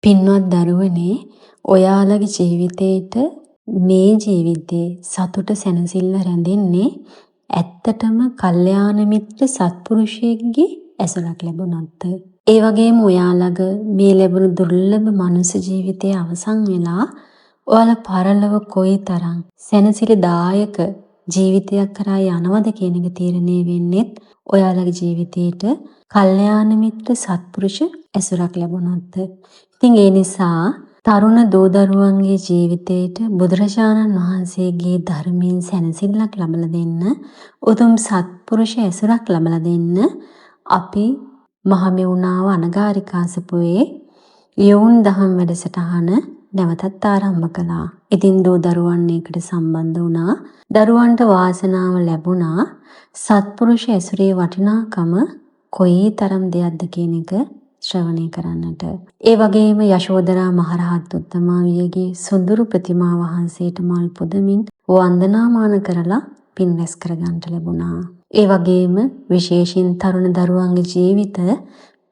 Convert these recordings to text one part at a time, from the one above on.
පින්වත් දරුවනේ ඔයාලගේ ජීවිතේට මේ ජීවිතේ සතුට සැනසෙල්ල රැඳෙන්නේ ඇත්තටම කල්යාණ මිත්‍ර සත්පුරුෂයෙක්ගේ ඇසුරක් ලැබුණොත්. ඒ වගේම ඔයාලගේ මේ ලැබුණු දුර්ලභ මනුස්ස ජීවිතයේ අවසන් වෙලා ඔයාලා පරලොව කොයිතරම් සැනසිලිදායක ජීවිතයක් කරා යනවද කියන එක තීරණය වෙන්නේ ඔයාලගේ ජීවිතේට කල්යාණ මිත්‍ර සත්පුරුෂ ඇසුරක් ලැබුණොත්. ඉතින් ඒ නිසා තරුණ දූ දරුවන්ගේ ජීවිතේට බුදුරජාණන් වහන්සේගේ ධර්මයෙන් සැනසෙල්ලක් ලබා දෙන්න, උතුම් සත්පුරුෂ ඇසුරක් ලබා දෙන්න අපි මහමෙවුනාව අනගාരികാසපුවේ යොවුන් දහම් වැඩසටහන නැවතත් ආරම්භ කළා. ඉතින් දූ දරුවන් එකට සම්බන්ධ වුණා. දරුවන්ට වාසනාව ලැබුණා සත්පුරුෂ ඇසුරේ වටිනාකම කොයිතරම් දෙයක්ද කියන එක ශ්‍රවණය කරන්නට. ඒ වගේම යශෝදරා මහරහත් උත්තමාවියගේ සොඳුරු ප්‍රතිමා වහන්සේට මල් පුදමින් වන්දනාමාන කරලා පින් රැස් කරගන්නට ලැබුණා. ඒ වගේම විශේෂයෙන් තරුණ දරුවන්ගේ ජීවිත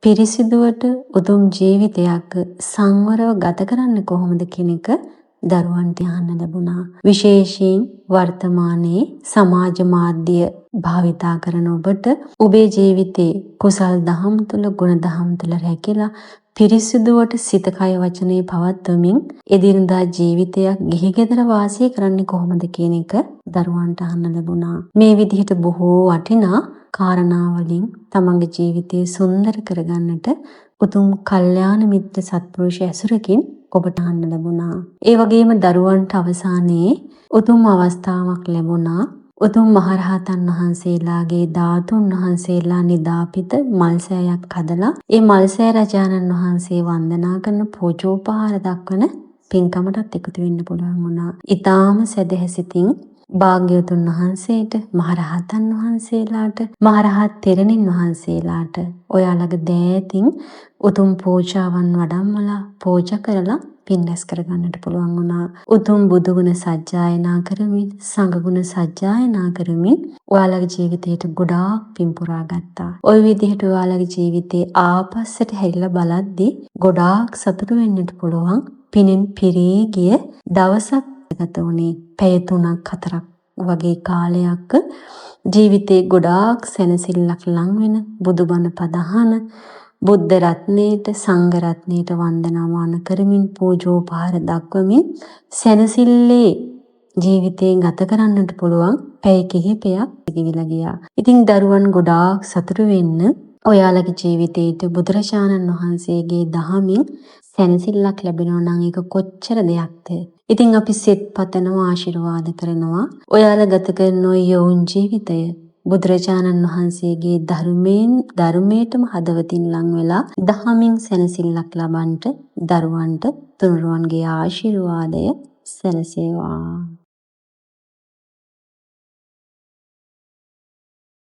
පිරිසිදුවට උතුම් ජීවිතයක් සංවරව ගත කරන්න කොහොමද කියන එක දරුවන්ට අහන්න ලැබුණා. විශේෂයෙන් වර්තමානයේ සමාජ මාධ්‍ය භාවිතා කරන ඔබට ඔබේ ජීවිතේ කුසල් දහම් තුළ ගුණ දහම් තුළ රැකිලා පිරිසිදුවට සිත කය වචනේ පවත්වමින් එදිනදා ජීවිතයක් ගිහි ගෙදර වාසය කරන්නේ කොහොමද කියන එක දරුවන්ට අහන්න ලැබුණා. මේ විදිහට බොහෝ වටිනා කාරණාවලින් තමන්ගේ ජීවිතය සුන්දර කරගන්නට උතුම් කල්යාණ මිත්‍ර සත්පුරුෂ ඇසුරකින් ඔබට අහන්න ලැබුණා. ඒ වගේම දරුවන්ට අවසානයේ උතුම් අවස්ථාවක් ලැබුණා. උතුම් මහරහතන් වහන්සේලාගේ ධාතුන් වහන්සේලා නිදාපිත මල්සෑයක් හදලා ඒ මල්සෑ රජාණන් වහන්සේ වන්දනා කරන පූජෝපහාර දක්වන පින්කමටත් එකතු වෙන්න පුළුවන් වුණා. ඊටාම සදහැසිතින් භාග්‍යවතුන් වහන්සේට, මහරහතන් වහන්සේලාට, මහරහත් තෙරණින් වහන්සේලාට ඔයාලගේ දෑතින් උතුම් පූජාවන් වඩම්මලා පූජා කරලා පින් රැස් කරගන්නට පුළුවන් වුණා. උතුම් බුදු ගුණ සජ්ජායනා කරමින්, සංඝ ගුණ සජ්ජායනා කරමින් ඔයාලගේ ජීවිතයට ගොඩාක් පින් පුරා ගත්තා. ওই විදිහට ඔයාලගේ ජීවිතේ ආපස්සට හැරිලා බලද්දී ගොඩාක් සතුටු වෙන්නට පුළුවන්. පිනෙන් පිරී ගිය දවසක් ගත වුණේ පැය 3-4ක් වගේ කාලයක් ජීවිතේ ගොඩාක් සැනසෙල්ලක් ලං වෙන බුදුබණ පදහන බුද්ධ රත්නයේට සංඝ රත්නයේට වන්දනාමාන කරමින් පූජෝපහාර දක්වමින් සැනසෙල්ලේ ජීවිතේ ගත කරන්නට පුළුවන් පැය කිහිපයක් ඉගෙනලා ගියා. ඉතින් දරුවන් ගොඩාක් සතුටු වෙන්න ඔයාලගේ ජීවිතේට බුදුරජාණන් වහන්සේගේ දහමින් සැනසෙල්ලක් ලැබෙනවා නම් ඒක කොච්චර දෙයක්ද? ඉතින් අපි සෙත් පතනවා, ආශිර්වාද කරනවා. ඔයාලා ගත කරන යෝන් ජීවිතය බුදුරජාණන් වහන්සේගේ ධර්මයටම හදවතින් ලං වෙලා දහමින් සැනසෙල්ලක් ලබන්නට දරුවන්ට තුනුරුවන්ගේ ආශිර්වාදය සැලසේවා.